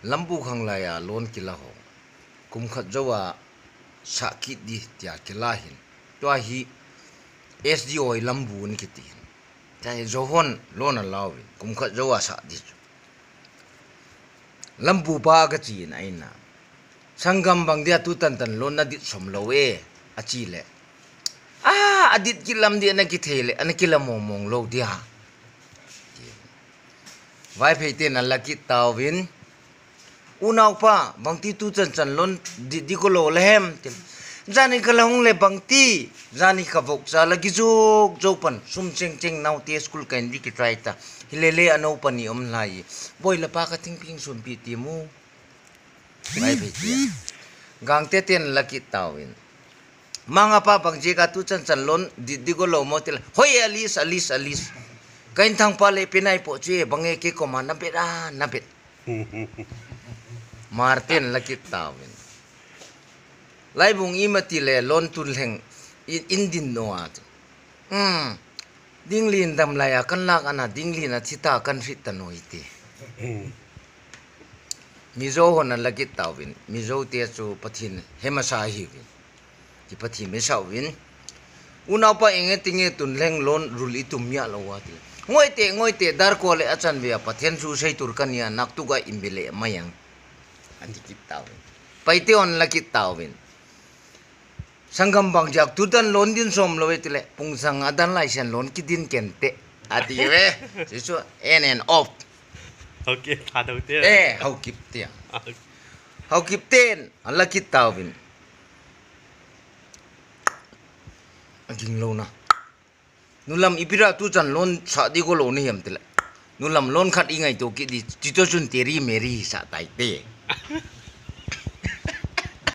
lambu khang la ya lon kila ho kum khat jawa sakit di tia kilahin to hi SDO lambu ni kiti tai zohon lon alawi kum khat jawa sa di lambu ba ga chi na ina sangam bang dia tu tan tan lon na dit som lowe achi le adit kilam dia na kithele an kilam mong lo dia vai phei ten an laki tawin unaw pa bang ti tu chan chan lon di ko lo lehem jani kalong le bang ti jani khavok sa lagi jok jok pan sum cheng cheng naw te school kain di ki try ta hilele ano pani om lai boy la pa ka ting ping sum pi ti mu vai phei ti gang te ten laki tawin mga pa bang jika tu chan chan lon di ko lo mo tel hoy alis kain thang pa le pinai po che bange ke ko man na bet Martin laki tawin lai bung imati le lon tul heng indin no at dinglin dam la ya kan lak ana dinglin athita kan fit tanoi ti mizo hon laki tawin mizo te chu pathin hemasa hi ki pathi me sawin unaw pa enge tinge tun leng lon ruli tumya lawa ti ngoi te dar ko le achan bia pathen su sei tur kania naktu ga imbele mayang andi kitawin paite on laki tawin sanggam bang jak tudan lon din som lowe tile pungsang adan lai sen lon kidin kente ati we sisu en off okay tha dau te hau kip tia hau kip ten laki tawin aging lo na nulam ipira tu chan lon sa di ko lo ni hem tile nulam lon khat ingai to ki di chito chun teri meri sa tai te